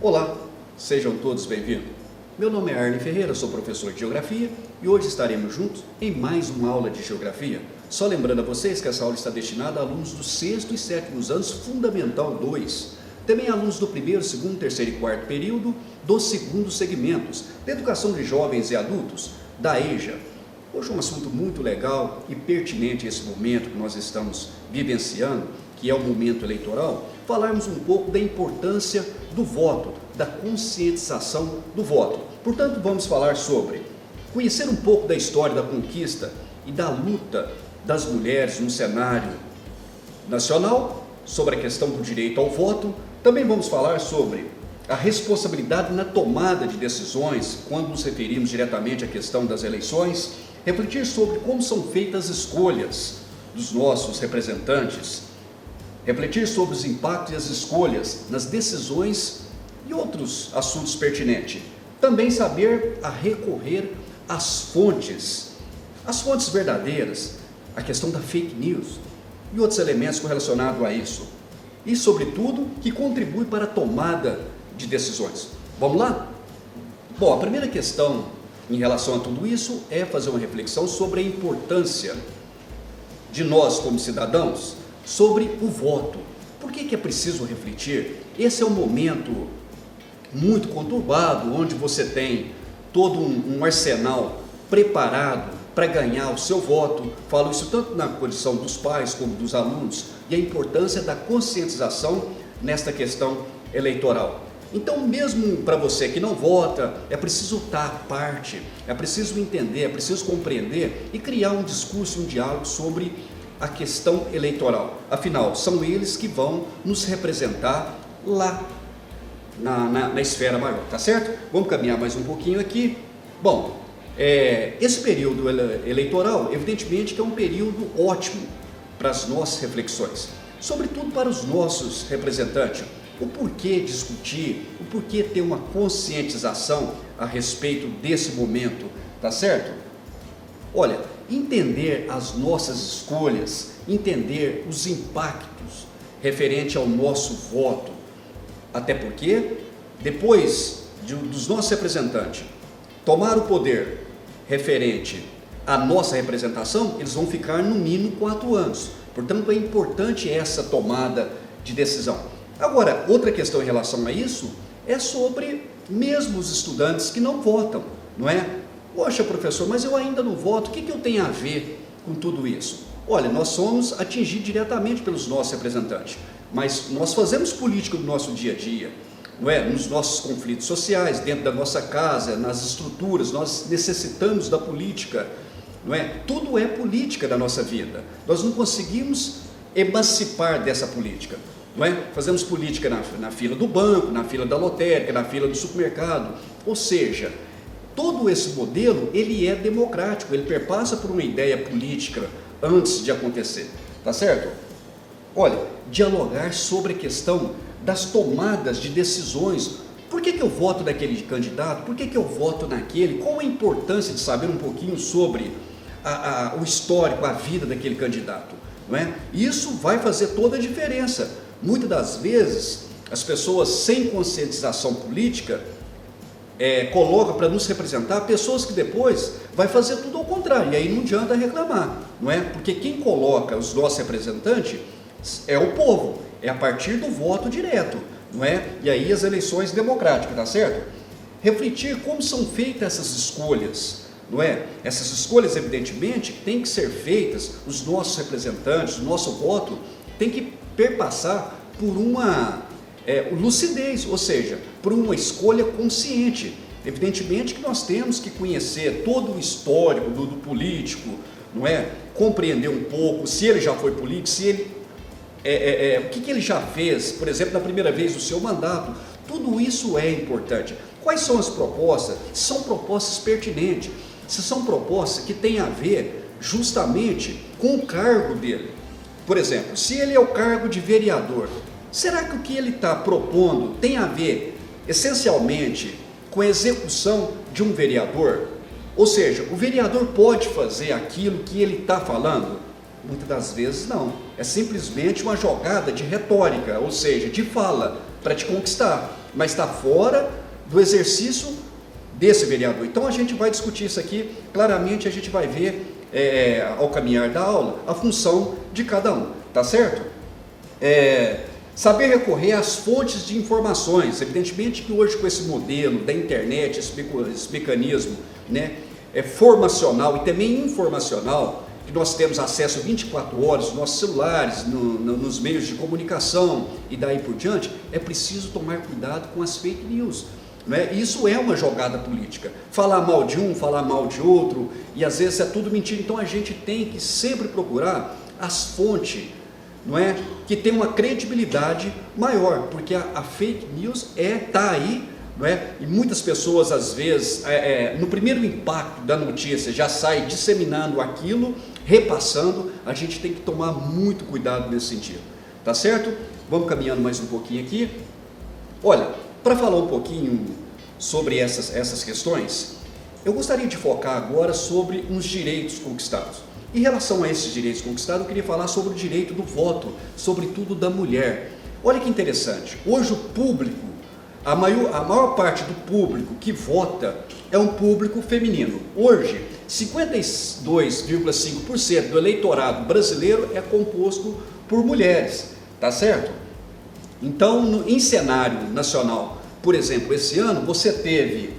Olá, sejam todos bem-vindos. Meu nome é Arlen Ferreira, sou professor de Geografia e hoje estaremos juntos em mais uma aula de Geografia. Só lembrando a vocês que essa aula está destinada a alunos do 6º e 7º anos, Fundamental 2. Também alunos do 1º, 2º, 3º e 4º período, dos segundos segmentos, da Educação de Jovens e Adultos, da EJA. Hoje é um assunto muito legal e pertinente a esse momento que nós estamos vivenciando, que é o momento eleitoral, falarmos um pouco da importância do voto, da conscientização do voto. Portanto, vamos falar sobre conhecer um pouco da história da conquista e da luta das mulheres no cenário nacional, sobre a questão do direito ao voto. Também vamos falar sobre a responsabilidade na tomada de decisões, quando nos referimos diretamente à questão das eleições, refletir sobre como são feitas as escolhas dos nossos representantes, refletir sobre os impactos e as escolhas nas decisões e outros assuntos pertinentes. Também saber a recorrer às fontes verdadeiras, a questão da fake news e outros elementos correlacionados a isso. E, sobretudo, que contribui para a tomada de decisões. Vamos lá? Bom, a primeira questão em relação a tudo isso é fazer uma reflexão sobre a importância de nós, como cidadãos, sobre o voto. Por que é preciso refletir? Esse é um momento muito conturbado, onde você tem todo um arsenal preparado para ganhar o seu voto. Falo isso tanto na condição dos pais como dos alunos, e a importância da conscientização nesta questão eleitoral. Então, mesmo para você que não vota, é preciso estar à parte, é preciso entender, é preciso compreender e criar um discurso, um diálogo sobre a questão eleitoral. Afinal, são eles que vão nos representar lá na esfera maior, tá certo? Vamos caminhar mais um pouquinho aqui. Bom, esse período eleitoral, evidentemente que é um período ótimo para as nossas reflexões, sobretudo para os nossos representantes. O porquê discutir, o porquê ter uma conscientização a respeito desse momento, tá certo? Olha, entender as nossas escolhas, entender os impactos referente ao nosso voto, até porque depois dos nossos representantes tomar o poder referente à nossa representação, eles vão ficar no mínimo 4 anos. Portanto, é importante essa tomada de decisão. Agora, outra questão em relação a isso é sobre mesmo os estudantes que não votam, não é? Poxa, professor, mas eu ainda não voto, o que eu tenho a ver com tudo isso? Olha, nós somos atingidos diretamente pelos nossos representantes, mas nós fazemos política no nosso dia a dia, não é? Nos nossos conflitos sociais, dentro da nossa casa, nas estruturas, nós necessitamos da política, não é? Tudo é política da nossa vida, nós não conseguimos emancipar dessa política. Não é? Fazemos política na fila do banco, na fila da lotérica, na fila do supermercado, ou seja, todo esse modelo ele é democrático, ele perpassa por uma ideia política antes de acontecer, tá certo? Olha, dialogar sobre a questão das tomadas de decisões. Por que eu voto naquele candidato? Por que eu voto naquele? Qual a importância de saber um pouquinho sobre o histórico, a vida daquele candidato? Não é? Isso vai fazer toda a diferença. Muitas das vezes, as pessoas sem conscientização política colocam para nos representar pessoas que depois vai fazer tudo ao contrário, e aí não adianta reclamar, não é? Porque quem coloca os nossos representantes é o povo, é a partir do voto direto, não é? E aí as eleições democráticas, tá certo? Refletir como são feitas essas escolhas, não é? Essas escolhas, evidentemente, têm que ser feitas, os nossos representantes, o nosso voto tem que perpassar por uma lucidez, ou seja, por uma escolha consciente. Evidentemente que nós temos que conhecer todo o histórico do político, não é? Compreender um pouco se ele já foi político, se ele o que ele já fez, por exemplo, na primeira vez do seu mandato. Tudo isso é importante. Quais são as propostas? São propostas pertinentes, se são propostas que têm a ver justamente com o cargo dele. Por exemplo, se ele é o cargo de vereador, será que o que ele está propondo tem a ver essencialmente com a execução de um vereador? Ou seja, o vereador pode fazer aquilo que ele está falando? Muitas das vezes não. É simplesmente uma jogada de retórica, ou seja, de fala, para te conquistar, mas está fora do exercício desse vereador. Então a gente vai discutir isso aqui, claramente a gente vai ver, ao caminhar da aula, a função de cada um, tá certo? Saber recorrer às fontes de informações. Evidentemente que hoje, com esse modelo da internet, esse mecanismo, né, formacional e também informacional, que nós temos acesso 24 horas nos nossos celulares, nos meios de comunicação e daí por diante, é preciso tomar cuidado com as fake news. Né? Isso é uma jogada política. Falar mal de um, falar mal de outro, e às vezes é tudo mentira. Então a gente tem que sempre procurar as fontes, não é, que tem uma credibilidade maior, porque a fake news está aí, não é? E muitas pessoas às vezes, no primeiro impacto da notícia, já sai disseminando aquilo, repassando. A gente tem que tomar muito cuidado nesse sentido, tá certo? Vamos caminhando mais um pouquinho aqui. Olha, para falar um pouquinho sobre essas questões, eu gostaria de focar agora sobre uns direitos conquistados. Em relação a esses direitos conquistados, eu queria falar sobre o direito do voto, sobretudo da mulher. Olha que interessante, hoje o público, a maior parte do público que vota é um público feminino. Hoje, 52,5% do eleitorado brasileiro é composto por mulheres, tá certo? Então, em cenário nacional, por exemplo, esse ano você teve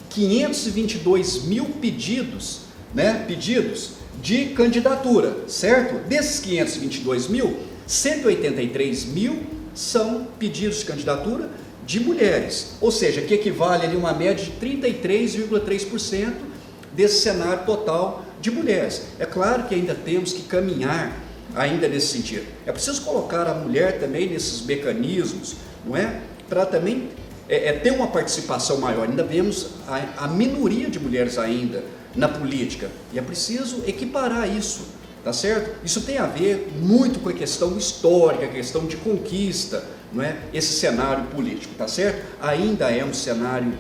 522 mil pedidos, né, de candidatura, certo? Desses 522 mil, 183 mil são pedidos de candidatura de mulheres, ou seja, que equivale a uma média de 33,3% desse cenário total de mulheres. É claro que ainda temos que caminhar ainda nesse sentido. É preciso colocar a mulher também nesses mecanismos, não é? Para também ter uma participação maior. Ainda vemos a minoria de mulheres ainda na política, e é preciso equiparar isso, tá certo? Isso tem a ver muito com a questão histórica, a questão de conquista, não é? Esse cenário político, tá certo? Ainda é um cenário,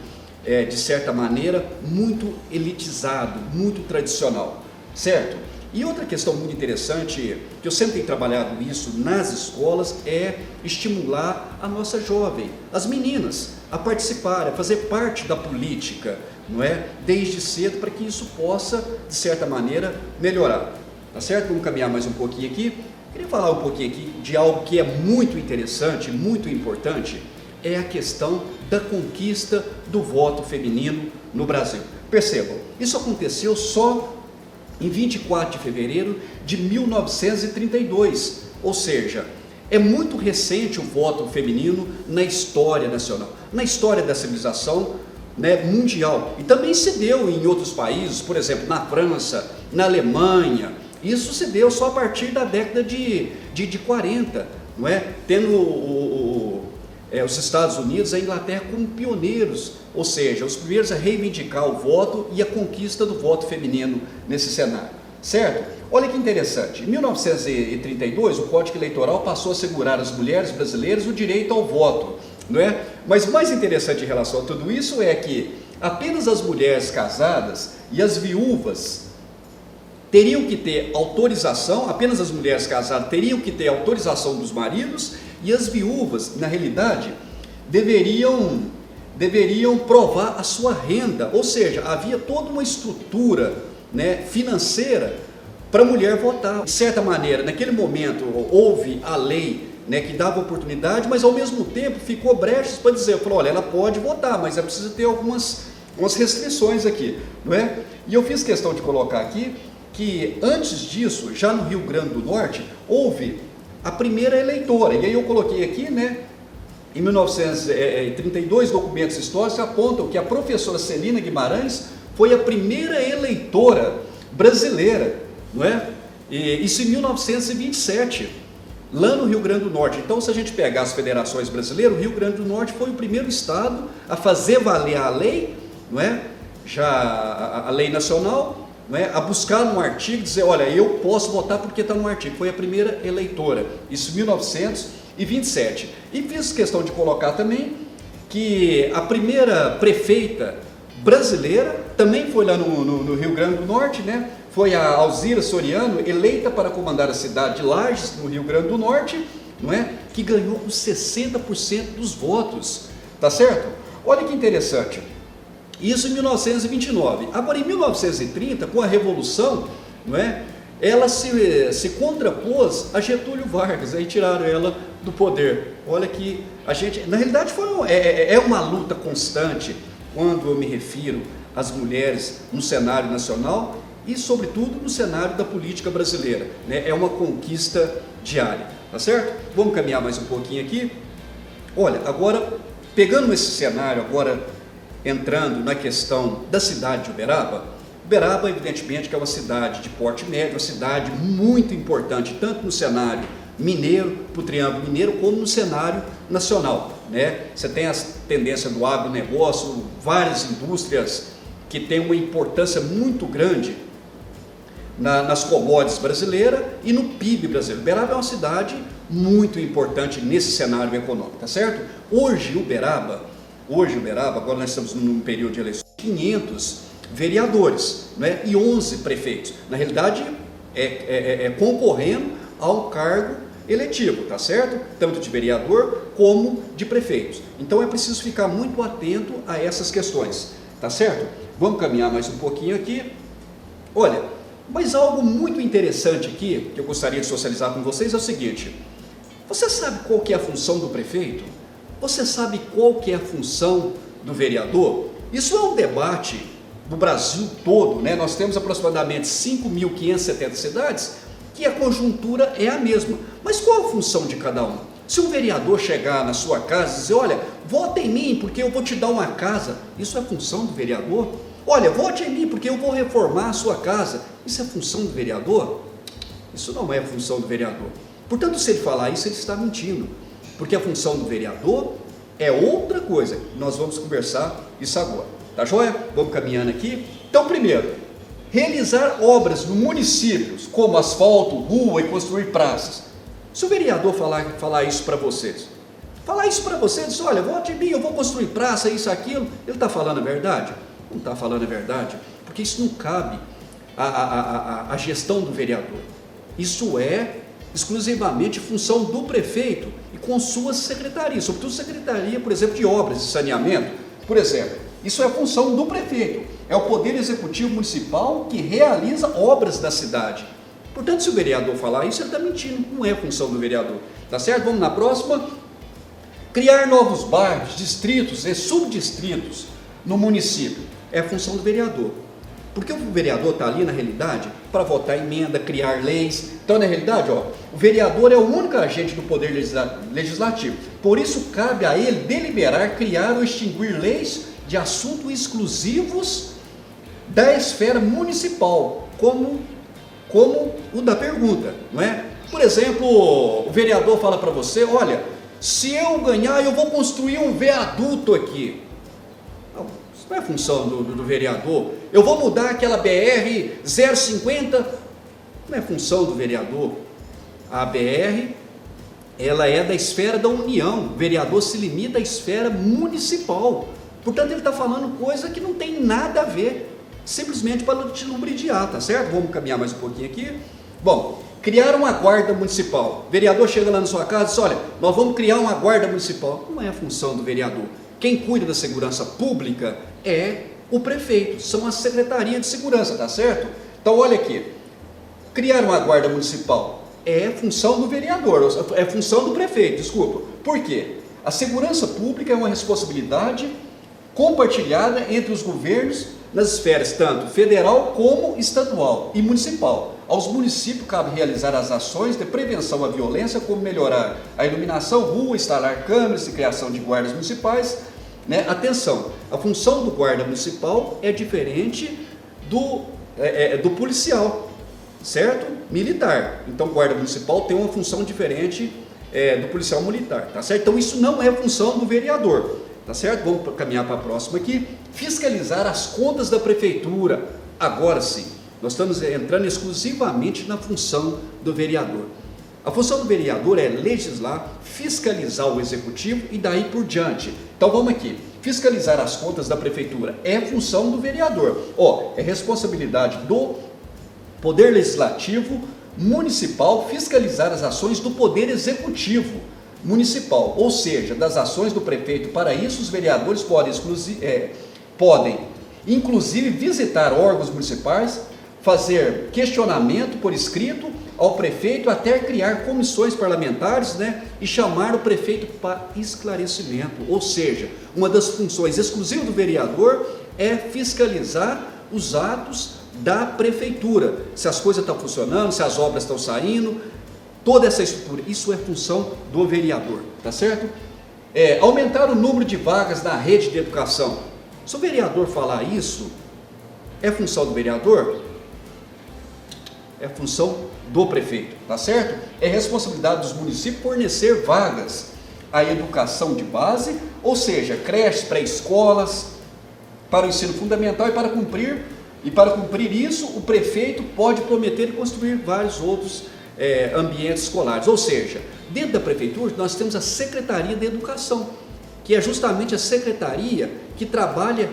de certa maneira, muito elitizado, muito tradicional, certo? E outra questão muito interessante, que eu sempre tenho trabalhado isso nas escolas, é estimular a nossa jovem, as meninas, a participar, a fazer parte da política, não é? Desde cedo, para que isso possa, de certa maneira, melhorar. Tá certo? Vamos caminhar mais um pouquinho aqui. Queria falar um pouquinho aqui de algo que é muito interessante, muito importante, é a questão da conquista do voto feminino no Brasil. Percebam, isso aconteceu só em 24 de fevereiro de 1932, ou seja, é muito recente o voto feminino na história nacional, na história da civilização, né, mundial, e também se deu em outros países, por exemplo, na França, na Alemanha. Isso se deu só a partir da década de 40, não é? Tendo os Estados Unidos e a Inglaterra como pioneiros, ou seja, os primeiros a reivindicar o voto e a conquista do voto feminino nesse cenário, certo? Olha que interessante, em 1932 o Código Eleitoral passou a assegurar às mulheres brasileiras o direito ao voto, não é? Mas o mais interessante em relação a tudo isso é que apenas as mulheres casadas e as viúvas teriam que ter autorização, apenas as mulheres casadas teriam que ter autorização dos maridos, e as viúvas, na realidade, deveriam provar a sua renda, ou seja, havia toda uma estrutura, né, financeira para a mulher votar. De certa maneira, naquele momento, houve a lei, né, que dava oportunidade, mas ao mesmo tempo ficou brechas para dizer, falou, olha, ela pode votar, mas é preciso ter umas restrições aqui, não é? E eu fiz questão de colocar aqui que antes disso, já no Rio Grande do Norte, houve a primeira eleitora, e aí eu coloquei aqui, né, em 1932, documentos históricos apontam que a professora Celina Guimarães foi a primeira eleitora brasileira, não é? Isso em 1927, lá no Rio Grande do Norte. Então, se a gente pegar as federações brasileiras, o Rio Grande do Norte foi o primeiro estado a fazer valer a lei, não é? Já a lei nacional, não é? A buscar num artigo, dizer, olha, eu posso votar porque está no artigo. Foi a primeira eleitora, isso em 1927. E fiz questão de colocar também que a primeira prefeita brasileira também foi lá no Rio Grande do Norte, né? foi a Alzira Soriano, eleita para comandar a cidade de Lages, no Rio Grande do Norte, não é? Que ganhou com 60% dos votos, tá certo? Olha que interessante, isso em 1929. Agora, em 1930, com a Revolução, não é? Ela se contrapôs a Getúlio Vargas, aí tiraram ela do poder. Olha que a gente, na realidade, é uma luta constante quando eu me refiro às mulheres no cenário nacional e, sobretudo, no cenário da política brasileira, né? É uma conquista diária, tá certo? Vamos caminhar mais um pouquinho aqui. Olha, agora, pegando esse cenário, agora entrando na questão da cidade de Uberaba, Uberaba, evidentemente, que é uma cidade de porte médio, uma cidade muito importante, tanto no cenário mineiro, para o Triângulo Mineiro, como no cenário nacional, né? Você tem a tendência do agronegócio, várias indústrias que têm uma importância muito grande nas commodities brasileiras e no PIB brasileiro. Uberaba é uma cidade muito importante nesse cenário econômico, tá certo? Hoje, Uberaba, agora nós estamos num período de eleições, 500 vereadores, né, e 11 prefeitos, na realidade concorrendo ao cargo eletivo, tá certo? Tanto de vereador como de prefeitos. Então é preciso ficar muito atento a essas questões, tá certo? Vamos caminhar mais um pouquinho aqui. Olha, mas algo muito interessante aqui, que eu gostaria de socializar com vocês, é o seguinte: você sabe qual que é a função do prefeito? Você sabe qual que é a função do vereador? Isso é um debate no Brasil todo, né? Nós temos aproximadamente 5.570 cidades, que a conjuntura é a mesma. Mas qual a função de cada um? Se um vereador chegar na sua casa e dizer, olha, vote em mim porque eu vou te dar uma casa, isso é função do vereador? Olha, vote em mim porque eu vou reformar a sua casa, isso é função do vereador? Isso não é função do vereador. Portanto, se ele falar isso, ele está mentindo, porque a função do vereador é outra coisa. Nós vamos conversar isso agora. Tá joia? Vamos caminhando aqui. Então, primeiro, realizar obras no municípios, como asfalto, rua e construir praças. Se o vereador falar isso para vocês, olha, vote em mim, eu vou construir praça, isso, aquilo, ele está falando a verdade? Não está falando a verdade, porque isso não cabe à gestão do vereador. Isso é exclusivamente função do prefeito e com suas secretarias, sobretudo secretaria, por exemplo, de obras e saneamento, por exemplo. Isso é a função do prefeito, é o poder executivo municipal que realiza obras da cidade. Portanto, se o vereador falar isso, ele está mentindo, não é função do vereador. Tá certo? Vamos na próxima. Criar novos bairros, distritos e subdistritos no município é função do vereador. Porque o vereador está ali, na realidade, para votar emenda, criar leis. Então, na realidade, o vereador é o único agente do poder legislativo. Por isso, cabe a ele deliberar, criar ou extinguir leis de assuntos exclusivos da esfera municipal, como o da pergunta, não é? Por exemplo, o vereador fala para você, olha, se eu ganhar, eu vou construir um viaduto aqui. Não, isso não é função do vereador. Eu vou mudar aquela BR 050, não é função do vereador. A BR, ela é da esfera da União, o vereador se limita à esfera municipal. Portanto, ele está falando coisa que não tem nada a ver, simplesmente para te lubridiar, tá certo? Vamos caminhar mais um pouquinho aqui. Bom, criar uma guarda municipal. O vereador chega lá na sua casa e diz, olha, nós vamos criar uma guarda municipal. Não é a função do vereador. Quem cuida da segurança pública é o prefeito, são as secretarias de segurança, tá certo? Então, olha aqui, criar uma guarda municipal é função do vereador, é função do prefeito, desculpa. Por quê? A segurança pública é uma responsabilidade compartilhada entre os governos nas esferas tanto federal como estadual e municipal. Aos municípios cabe realizar as ações de prevenção à violência, como melhorar a iluminação, rua, instalar câmeras e criação de guardas municipais, né? Atenção, a função do guarda municipal é diferente do policial, certo? Militar. Então, o guarda municipal tem uma função diferente do policial militar, tá certo? Então, isso não é função do vereador. Tá certo? Vamos caminhar para a próxima aqui. Fiscalizar as contas da prefeitura. Agora sim, nós estamos entrando exclusivamente na função do vereador. A função do vereador é legislar, fiscalizar o executivo e daí por diante. Então vamos aqui. Fiscalizar as contas da prefeitura é função do vereador. É responsabilidade Poder Legislativo Municipal fiscalizar as ações do Poder Executivo Municipal, ou seja, das ações do prefeito. Para isso, os vereadores podem, inclusive, visitar órgãos municipais, fazer questionamento por escrito ao prefeito, até criar comissões parlamentares, né, e chamar o prefeito para esclarecimento. Ou seja, uma das funções exclusivas do vereador é fiscalizar os atos da prefeitura, se as coisas estão funcionando, se as obras estão saindo, toda essa estrutura. Isso é função do vereador, tá certo? Aumentar o número de vagas na rede de educação. Se o vereador falar isso, é função do vereador? É função do prefeito, tá certo? É responsabilidade dos municípios fornecer vagas à educação de base, ou seja, creches, pré-escolas, para o ensino fundamental. E para cumprir isso, o prefeito pode prometer e construir vários outros ambientes escolares. Ou seja, dentro da prefeitura nós temos a Secretaria de Educação, que é justamente a secretaria que trabalha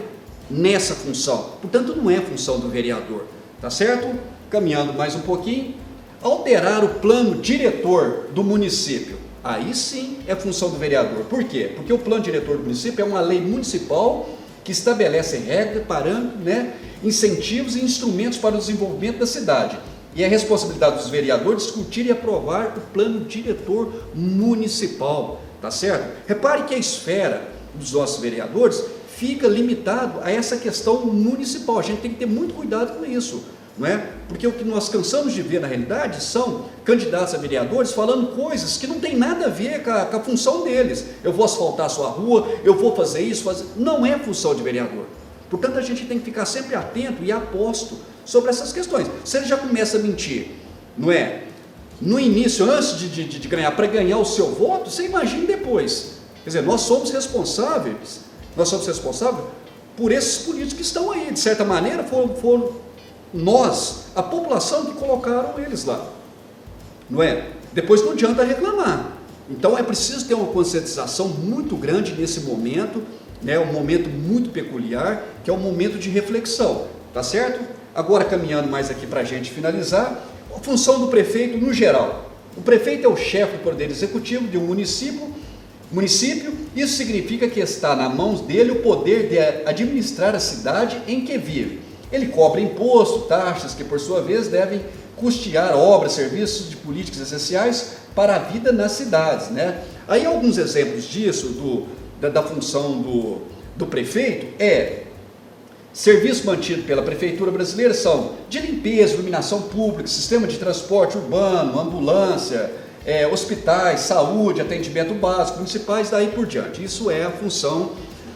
nessa função. Portanto, não é função do vereador, tá certo? Caminhando mais um pouquinho, alterar o plano diretor do município. Aí sim é função do vereador. Por quê? Porque o plano diretor do município é uma lei municipal que estabelece regras, parâmetros, né, incentivos e instrumentos para o desenvolvimento da cidade. E é responsabilidade dos vereadores discutir e aprovar o plano diretor municipal, tá certo? Repare que a esfera dos nossos vereadores fica limitado a essa questão municipal. A gente tem que ter muito cuidado com isso, não é? Porque o que nós cansamos de ver na realidade são candidatos a vereadores falando coisas que não tem nada a ver com a função deles. Eu vou asfaltar a sua rua, eu vou fazer isso, não é função de vereador. Portanto, a gente tem que ficar sempre atento e aposto sobre essas questões. Se ele já começa a mentir, não é? No início, antes de ganhar, para ganhar o seu voto, você imagina depois. Quer dizer, nós somos responsáveis por esses políticos que estão aí. De certa maneira, foram nós, a população, que colocaram eles lá, não é? Depois não adianta reclamar. Então é preciso ter uma conscientização muito grande nesse momento, né? Um momento muito peculiar, que é um momento de reflexão, tá certo? Agora, caminhando mais aqui para a gente finalizar, a função do prefeito no geral. O prefeito é o chefe do poder executivo de um município. Isso significa que está na mão dele o poder de administrar a cidade em que vive. Ele cobra imposto, taxas, que por sua vez devem custear obras, serviços de políticas essenciais para a vida nas cidades, né? Aí alguns exemplos disso, da função do prefeito, serviços mantidos pela prefeitura brasileira são de limpeza, iluminação pública, sistema de transporte urbano, ambulância, hospitais, saúde, atendimento básico, municipais, daí por diante. Isso é a função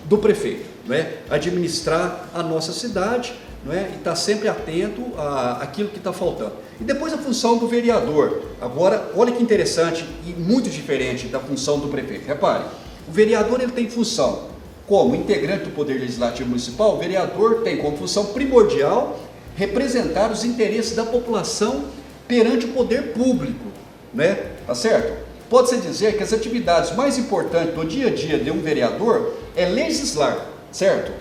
do prefeito, né? Administrar a nossa cidade, não é? E estar sempre atento àquilo que está faltando. E depois a função do vereador. Agora, olha que interessante e muito diferente da função do prefeito. Repare, o vereador ele tem função como integrante do Poder Legislativo Municipal. O vereador tem como função primordial representar os interesses da população perante o poder público, né? Tá certo? Pode-se dizer que as atividades mais importantes do dia a dia de um vereador é legislar, certo?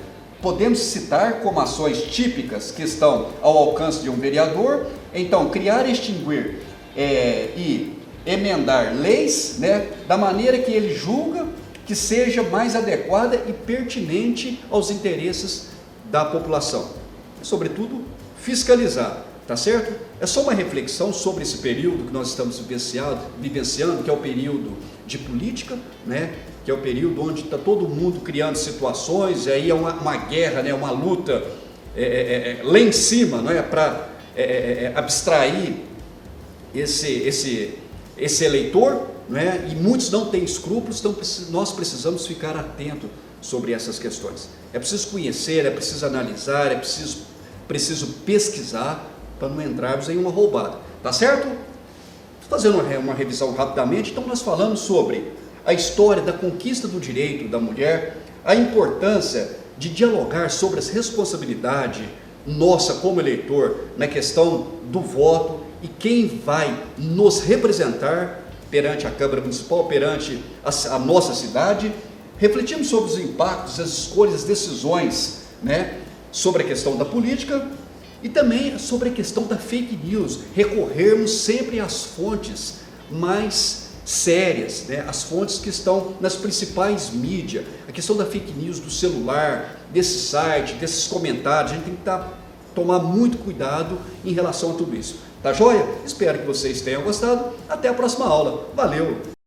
Podemos citar como ações típicas que estão ao alcance de um vereador, então, criar, extinguir e emendar leis, né, da maneira que ele julga que seja mais adequada e pertinente aos interesses da população. Sobretudo, fiscalizar, tá certo? É só uma reflexão sobre esse período que nós estamos vivenciando, que é o período de política, né? Que é o período onde está todo mundo criando situações, e aí é uma guerra, né? Uma luta lá em cima, não é? Para abstrair esse eleitor, não é? E muitos não têm escrúpulos, então nós precisamos ficar atentos sobre essas questões. É preciso conhecer, é preciso analisar, é preciso pesquisar para não entrarmos em uma roubada, tá certo? Fazendo uma revisão rapidamente, então nós falamos sobre a história da conquista do direito da mulher, a importância de dialogar sobre as responsabilidades nossa como eleitor na questão do voto e quem vai nos representar perante a Câmara Municipal, perante a nossa cidade. Refletimos sobre os impactos, as escolhas, as decisões, né, sobre a questão da política. E também sobre a questão da fake news, recorrermos sempre às fontes mais sérias, né? As fontes que estão nas principais mídias, a questão da fake news do celular, desse site, desses comentários, a gente tem que tomar muito cuidado em relação a tudo isso. Tá joia? Espero que vocês tenham gostado. Até a próxima aula. Valeu!